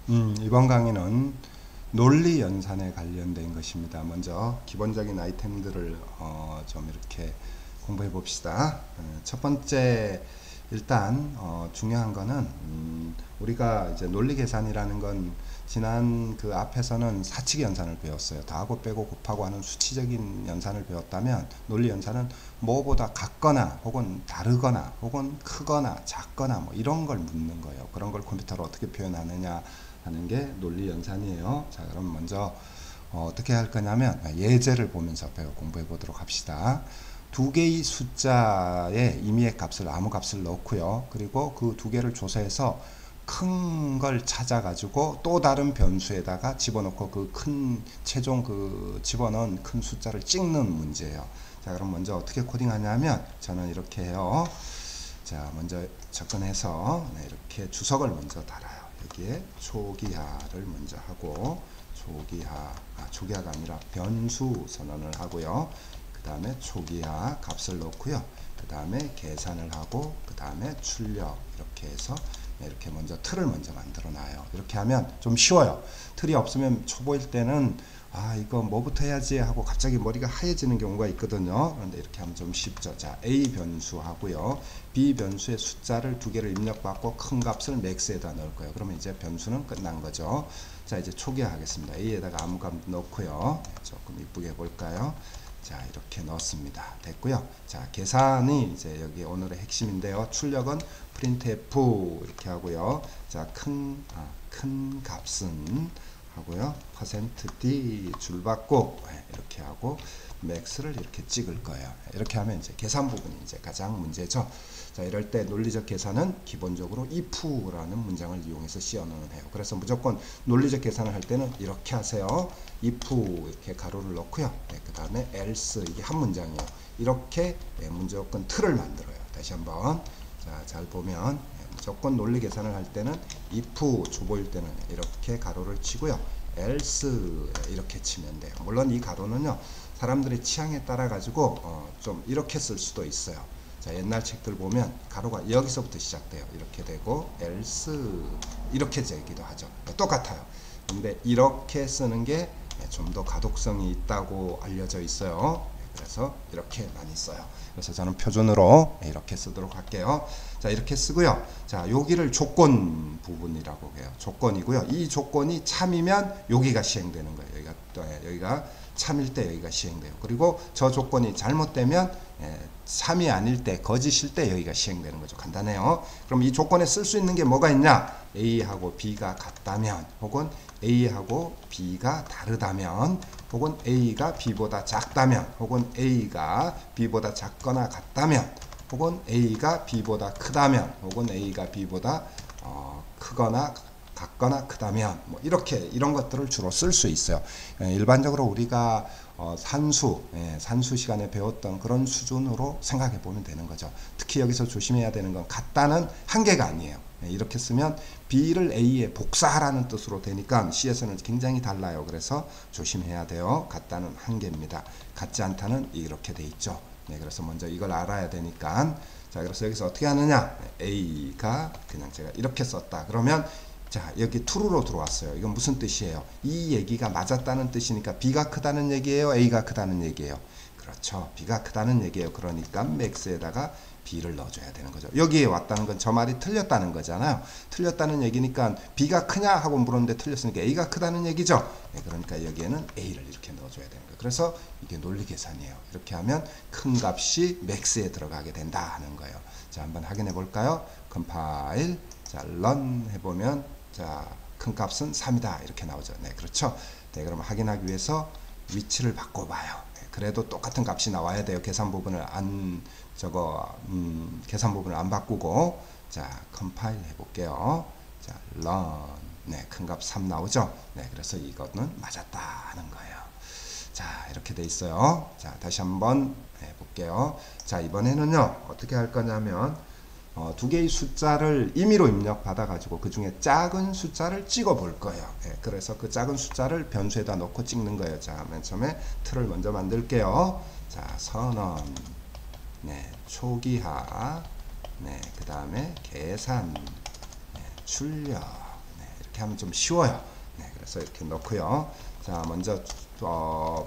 이번 강의는 논리 연산에 관련된 것입니다. 먼저 기본적인 아이템들을 좀 이렇게 공부해 봅시다. 첫 번째 일단 중요한 거는 우리가 이제 논리 계산이라는 건 지난 그 앞에서는 사칙 연산을 배웠어요. 더하고 빼고 곱하고 하는 수치적인 연산을 배웠다면 논리 연산은 뭐보다 같거나 혹은 다르거나 혹은 크거나 작거나 뭐 이런 걸 묻는 거예요. 그런 걸 컴퓨터로 어떻게 표현하느냐 하는 게 논리 연산이에요. 자, 그럼 먼저 어떻게 할 거냐면 예제를 보면서 공부해 보도록 합시다. 두 개의 숫자의 임의의 값을 아무 값을 넣고요. 그리고 그 두 개를 조사해서 큰 걸 찾아가지고 또 다른 변수에다가 집어넣고 그 큰 최종 그 집어넣은 큰 숫자를 찍는 문제예요. 자, 그럼 먼저 어떻게 코딩하냐면 저는 이렇게 해요. 자, 먼저 접근해서 이렇게 주석을 먼저 달아요. 여기에 초기화를 먼저 하고 초기화가 아니라 변수 선언을 하고요. 그 다음에 초기화 값을 넣고요. 그 다음에 계산을 하고 그 다음에 출력 이렇게 해서 이렇게 먼저 틀을 먼저 만들어 놔요. 이렇게 하면 좀 쉬워요. 틀이 없으면 초보일 때는 이거 뭐부터 해야지 하고 갑자기 머리가 하얘지는 경우가 있거든요. 그런데 이렇게 하면 좀 쉽죠. 자, A 변수 하고요. B 변수의 숫자를 두 개를 입력받고 큰 값을 max에다 넣을 거예요. 그러면 이제 변수는 끝난 거죠. 자, 이제 초기화 하겠습니다. A에다가 아무 값 넣고요. 조금 이쁘게 해볼까요? 자, 이렇게 넣었습니다. 됐고요. 자, 계산이 이제 여기 오늘의 핵심인데요. 출력은 printf 이렇게 하고요. 자, 큰 값은 하고요. %d 줄받고 이렇게 하고 max를 이렇게 찍을 거예요. 이렇게 하면 이제 계산 부분이 이제 가장 문제죠. 자, 이럴 때 논리적 계산은 기본적으로 if라는 문장을 이용해서 씌워넣어야 해요. 그래서 무조건 논리적 계산을 할 때는 이렇게 하세요. if 이렇게 가로를 넣고요. 그 다음에 else 이게 한 문장이에요. 이렇게 무조건 틀을 만들어요. 다시 한번 자, 잘 보면 무조건 논리 계산을 할 때는 if 초보일 때는 이렇게 가로를 치고요. else 이렇게 치면 돼요. 물론 이 가로는요 사람들의 취향에 따라 가지고 좀 이렇게 쓸 수도 있어요. 자, 옛날 책들 보면 가로가 여기서부터 시작돼요. 이렇게 되고 else 이렇게 되기도 하죠. 똑같아요. 근데 이렇게 쓰는 게 좀 더 가독성이 있다고 알려져 있어요. 그래서 이렇게 많이 써요. 그래서 저는 표준으로 이렇게 쓰도록 할게요. 자, 이렇게 쓰고요. 자, 여기를 조건 부분이라고 해요. 조건이고요. 이 조건이 참이면 여기가 시행되는 거예요. 여기가 참일 때 여기가 시행돼요. 그리고 저 조건이 잘못되면 참이 아닐 때, 거짓일 때 여기가 시행되는 거죠. 간단해요. 그럼 이 조건에 쓸 수 있는 게 뭐가 있냐? A하고 B가 같다면, 혹은 A하고 B가 다르다면, 혹은 A가 B보다 작다면, 혹은 A가 B보다 작거나 같다면, 혹은 A가 B보다 크다면, 혹은 A가 B보다 크거나 같거나 크다면, 뭐 이렇게 이런 것들을 주로 쓸 수 있어요. 일반적으로 우리가 산수 시간에 배웠던 그런 수준으로 생각해 보면 되는 거죠. 특히 여기서 조심해야 되는 건 같다는 한계가 아니에요. 이렇게 쓰면 B를 A에 복사하라는 뜻으로 되니까 C에서는 굉장히 달라요. 그래서 조심해야 돼요. 같다는 한계입니다. 같지 않다는 이렇게 돼 있죠. 그래서 먼저 이걸 알아야 되니까. 자, 그래서 여기서 어떻게 하느냐? A가 그냥 제가 이렇게 썼다. 그러면 자, 여기 true로 들어왔어요. 이건 무슨 뜻이에요? 이 얘기가 맞았다는 뜻이니까 B가 크다는 얘기예요? A가 크다는 얘기예요? 그렇죠. B가 크다는 얘기예요. 그러니까 max에다가 B를 넣어줘야 되는 거죠. 여기에 왔다는 건 저 말이 틀렸다는 거잖아요. 틀렸다는 얘기니까 B가 크냐 하고 물었는데 틀렸으니까 A가 크다는 얘기죠. 그러니까 여기에는 A를 이렇게 넣어줘야 되는 거예요. 그래서 이게 논리 계산이에요. 이렇게 하면 큰 값이 max에 들어가게 된다 하는 거예요. 자, 한번 확인해 볼까요? 컴파일. 자, run 해보면 자, 큰 값은 3이다 이렇게 나오죠. 네, 그렇죠. 네, 그럼 확인하기 위해서 위치를 바꿔봐요. 네, 그래도 똑같은 값이 나와야 돼요. 계산 부분을 계산 부분을 안 바꾸고. 자, 컴파일 해볼게요. 자, run. 네, 큰 값 3 나오죠. 네, 그래서 이거는 맞았다 하는 거예요. 자, 이렇게 돼 있어요. 자, 다시 한번 해볼게요. 자, 이번에는요 어떻게 할 거냐면 두 개의 숫자를 임의로 입력받아 가지고 그 중에 작은 숫자를 찍어 볼 거예요. 그래서 그 작은 숫자를 변수에다 넣고 찍는 거예요. 자, 맨 처음에 틀을 먼저 만들게요. 자, 선언, 네, 초기화, 네, 그 다음에 계산, 네, 출력, 네, 이렇게 하면 좀 쉬워요. 네, 그래서 이렇게 넣고요. 자, 먼저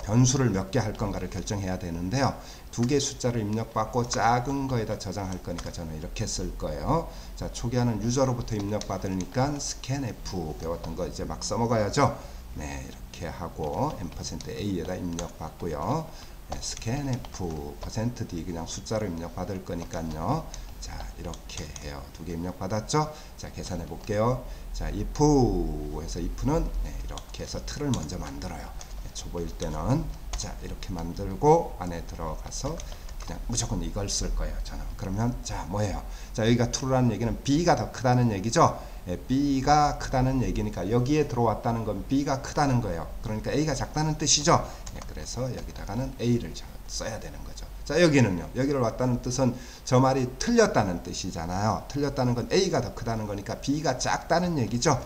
변수를 몇 개 할 건가를 결정해야 되는데요. 두 개의 숫자를 입력받고 작은 거에다 저장할 거니까 저는 이렇게 쓸 거예요. 자, 초기화는 유저로부터 입력받으니까 스캔 F 배웠던 거 이제 막 써먹어야죠. 네, 이렇게 하고 %A에다 입력받고요. 네, 스캔 F %D 그냥 숫자로 입력받을 거니까요. 자, 이렇게 해요. 두 개 입력받았죠? 자, 계산해 볼게요. 자, if 해서 if는 네, 이렇게 해서 틀을 먼저 만들어요. 네, 초보일 때는 자, 이렇게 만들고 안에 들어가서 그냥 무조건 이걸 쓸 거예요. 저는. 그러면 자, 뭐예요? 자, 여기가 true라는 얘기는 B가 더 크다는 얘기죠. 예, B가 크다는 얘기니까 여기에 들어왔다는 건 B가 크다는 거예요. 그러니까 A가 작다는 뜻이죠. 예, 그래서 여기다가는 A를 써야 되는 거죠. 자, 여기는요. 여기를 왔다는 뜻은 저 말이 틀렸다는 뜻이잖아요. 틀렸다는 건 A가 더 크다는 거니까 B가 작다는 얘기죠.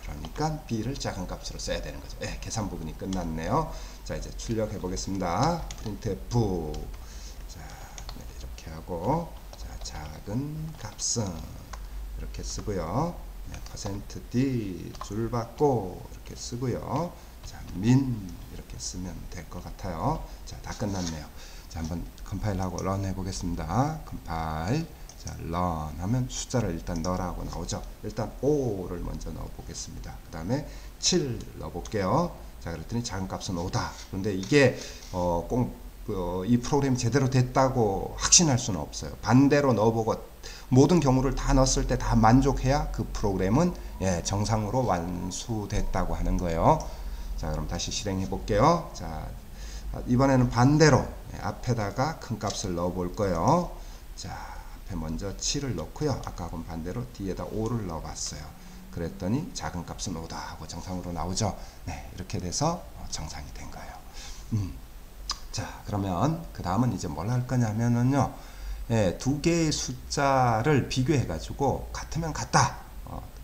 그러니까 B를 작은 값으로 써야 되는 거죠. 예, 계산 부분이 끝났네요. 자, 이제 출력해 보겠습니다. printf. 자, 네, 이렇게 하고 자, 작은 값은 이렇게 쓰고요. 네, %d 줄 받고 이렇게 쓰고요. 자, min 이렇게 쓰면 될 것 같아요. 자, 다 끝났네요. 자, 한번 컴파일하고 런 해보겠습니다. 컴파일. 자, 런 하면 숫자를 일단 넣으라고 나오죠. 일단 5를 먼저 넣어 보겠습니다. 그 다음에 7 넣어 볼게요. 자, 그랬더니 작은 값은 5다. 그런데 이게 꼭 이 프로그램이 제대로 됐다고 확신할 수는 없어요. 반대로 넣어보고 모든 경우를 다 넣었을 때 다 만족해야 그 프로그램은 예, 정상으로 완수됐다고 하는 거예요. 자, 그럼 다시 실행해 볼게요. 자, 이번에는 반대로 예, 앞에다가 큰 값을 넣어 볼 거예요. 자, 앞에 먼저 7을 넣고요. 아까하고는 반대로 뒤에다 5를 넣어 봤어요. 그랬더니 작은 값은 5다 하고 정상으로 나오죠. 네, 이렇게 돼서 정상이 된 거예요. 자, 그러면 그 다음은 이제 뭘 할 거냐면은요. 예, 두 개의 숫자를 비교해 가지고 같으면 같다,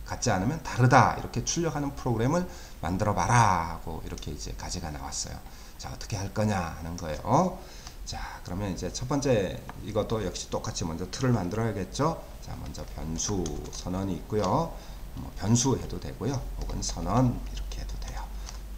같지 않으면 다르다 이렇게 출력하는 프로그램을 만들어 봐라 하고 이렇게 이제 가지가 나왔어요. 자, 어떻게 할 거냐 하는 거예요. 자, 그러면 이제 첫 번째 이것도 역시 똑같이 먼저 틀을 만들어야겠죠. 자, 먼저 변수 선언이 있고요. 뭐 변수 해도 되고요. 혹은 선언 이렇게 해도 돼요.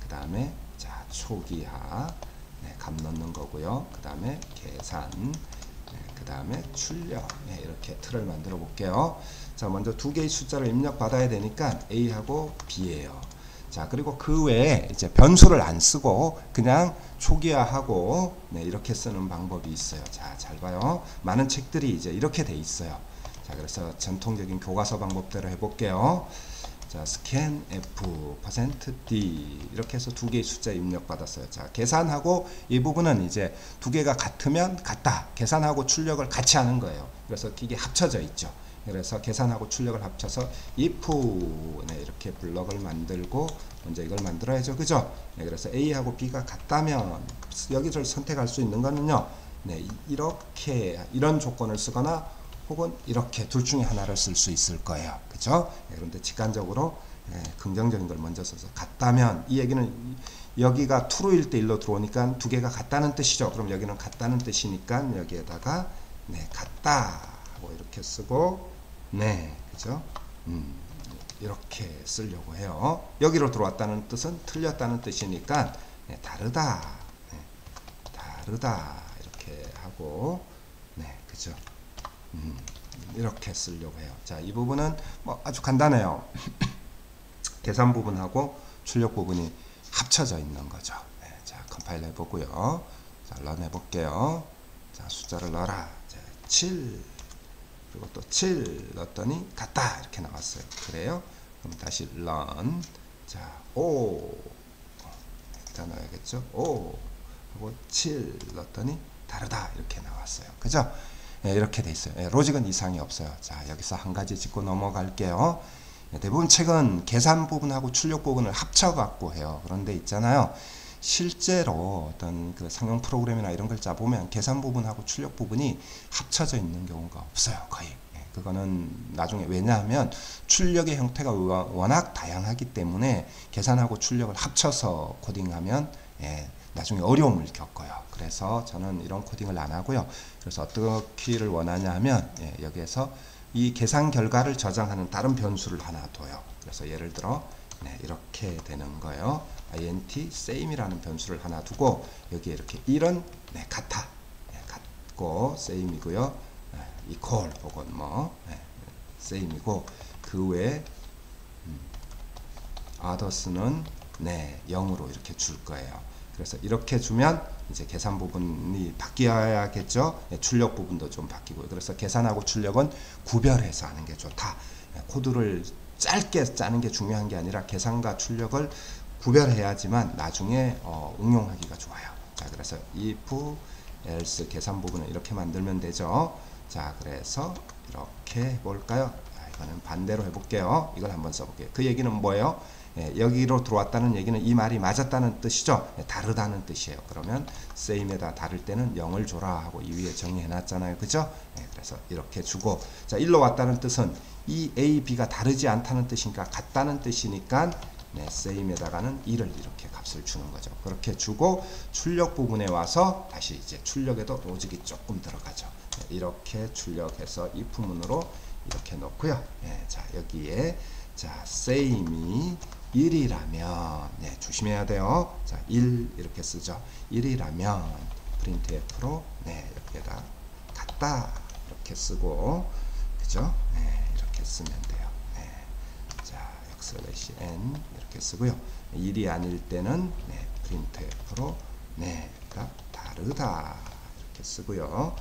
그 다음에 자, 초기화 네, 값 넣는 거고요. 그 다음에 계산 네, 그 다음에 출력 네, 이렇게 틀을 만들어 볼게요. 자, 먼저 두 개의 숫자를 입력 받아야 되니까 A하고 B예요. 자, 그리고 그 외에 이제 변수를 안 쓰고 그냥 초기화하고 네, 이렇게 쓰는 방법이 있어요. 자, 잘 봐요. 많은 책들이 이제 이렇게 돼 있어요. 자, 그래서 전통적인 교과서 방법대로 해볼게요. 자, 스캔 F %D 이렇게 해서 두 개의 숫자 입력 받았어요. 자, 계산하고 이 부분은 이제 두 개가 같으면 같다. 계산하고 출력을 같이 하는 거예요. 그래서 이게 합쳐져 있죠. 그래서 계산하고 출력을 합쳐서 if 네, 이렇게 블럭을 만들고 먼저 이걸 만들어야죠. 그죠? 네, 그래서 A하고 B가 같다면 여기를 선택할 수 있는 거는요. 네, 이렇게 이런 조건을 쓰거나 혹은 이렇게 둘 중에 하나를 쓸 수 있을 거예요. 그죠? 네, 그런데 직관적으로 네, 긍정적인 걸 먼저 써서 같다면 이 얘기는 여기가 true일 때 1로 들어오니까 두 개가 같다는 뜻이죠. 그럼 여기는 같다는 뜻이니까 여기에다가 네, 같다 하고 이렇게 쓰고 네, 그죠? 이렇게 쓰려고 해요. 여기로 들어왔다는 뜻은 틀렸다는 뜻이니까 네, 다르다, 네, 다르다 이렇게 하고 네, 그죠? 이렇게 쓰려고 해요. 자, 이 부분은 뭐 아주 간단해요. 계산 부분하고 출력 부분이 합쳐져 있는 거죠. 네, 자, 컴파일 해보고요. 자, 런 해볼게요. 자, 숫자를 넣어라. 자, 7 그리고 또 7 넣었더니 같다 이렇게 나왔어요. 그래요? 그럼 다시 런. 자, 5 일단 넣어야겠죠. 5 하고 7 넣었더니 다르다 이렇게 나왔어요. 그죠? 네, 이렇게 돼 있어요. 네, 로직은 이상이 없어요. 자, 여기서 한 가지 짚고 넘어갈게요. 네, 대부분 책은 계산 부분하고 출력 부분을 합쳐 갖고 해요. 그런데 있잖아요. 실제로 어떤 그 상용 프로그램이나 이런 걸 짜보면 계산 부분하고 출력 부분이 합쳐져 있는 경우가 없어요. 거의. 네, 그거는 나중에 왜냐하면 출력의 형태가 워낙 다양하기 때문에 계산하고 출력을 합쳐서 코딩하면 예, 나중에 어려움을 겪어요. 그래서 저는 이런 코딩을 안 하고요. 그래서 어떻게를 원하냐 하면 예, 여기에서 이 계산 결과를 저장하는 다른 변수를 하나 둬요. 그래서 예를 들어 네, 이렇게 되는 거예요. int same이라는 변수를 하나 두고 여기에 이렇게 1은 네, 같아. 네, 같고 same이고요. 네, equal 혹은 뭐 네, same이고 그 외에 others는 네, 0으로 이렇게 줄 거예요. 그래서 이렇게 주면 이제 계산 부분이 바뀌어야겠죠. 네, 출력 부분도 좀 바뀌고요. 그래서 계산하고 출력은 구별해서 하는 게 좋다. 네, 코드를 짧게 짜는 게 중요한 게 아니라 계산과 출력을 구별해야지만 나중에 응용하기가 좋아요. 자, 그래서 if, else 계산 부분을 이렇게 만들면 되죠. 자, 그래서 이렇게 해볼까요? 이거는 반대로 해볼게요. 이걸 한번 써볼게요. 그 얘기는 뭐예요? 여기로 들어왔다는 얘기는 이 말이 맞았다는 뜻이죠. 다르다는 뜻이에요. 그러면 same에다 다를 때는 0을 줘라 하고 이 위에 정의해 놨잖아요. 그죠? 그래서 이렇게 주고, 자, 1로 왔다는 뜻은 이 A, B가 다르지 않다는 뜻이니까 같다는 뜻이니까 same에다가는 1을 이렇게 값을 주는 거죠. 그렇게 주고 출력 부분에 와서 다시 이제 출력에도 로직이 조금 들어가죠. 이렇게 출력해서 if문으로 이렇게 놓고요. 자, 여기에 자, same이 1이라면 조심해야 돼요. 자, 1 이렇게 쓰죠. 1이라면 printf로 여기에다 같다 이렇게 쓰고, 그죠? 이렇게 쓰면 돼요. 자, \n 이렇게 쓰고요. 1이 아닐 때는 printf로 다르다 이렇게 쓰고요.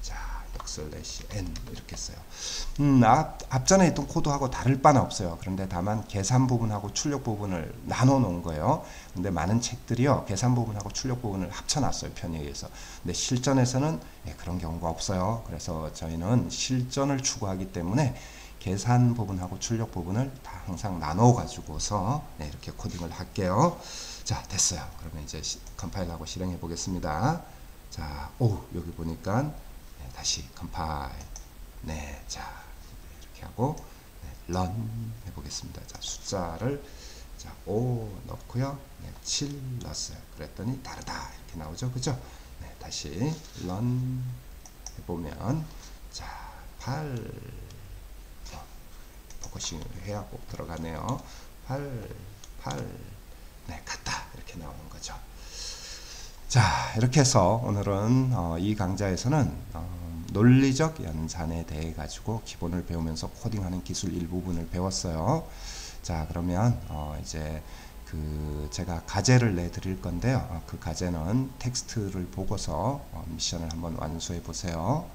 자, \n 이렇게 써요. 앞전에 있던 코드하고 다를 바는 없어요. 그런데 다만 계산 부분하고 출력 부분을 나눠 놓은 거예요. 근데 많은 책들이요, 계산 부분하고 출력 부분을 합쳐 놨어요, 편의에 의해서. 근데 실전에서는 그런 경우가 없어요. 그래서 저희는 실전을 추구하기 때문에 계산 부분하고 출력 부분을 다 항상 나눠 가지고서 이렇게 코딩을 할게요. 자, 됐어요. 그러면 이제 컴파일하고 실행해 보겠습니다. 자, 여기 보니까 다시 컴파일. 자, 이렇게 하고 run 해보겠습니다. 자, 숫자를 자, 5 넣고요. 7 넣었어요. 그랬더니 다르다 이렇게 나오죠. 그죠? 다시 run 해보면 자, 8 포커싱 해야 꼭 들어가네요. 8 같다 이렇게 나오는 거죠. 자, 이렇게 해서 오늘은 이 강좌에서는 논리적 연산에 대해 가지고 기본을 배우면서 코딩하는 기술 일부분을 배웠어요. 자, 그러면 이제 제가 과제를 내드릴 건데요. 그 과제는 텍스트를 보고서 미션을 한번 완수해 보세요.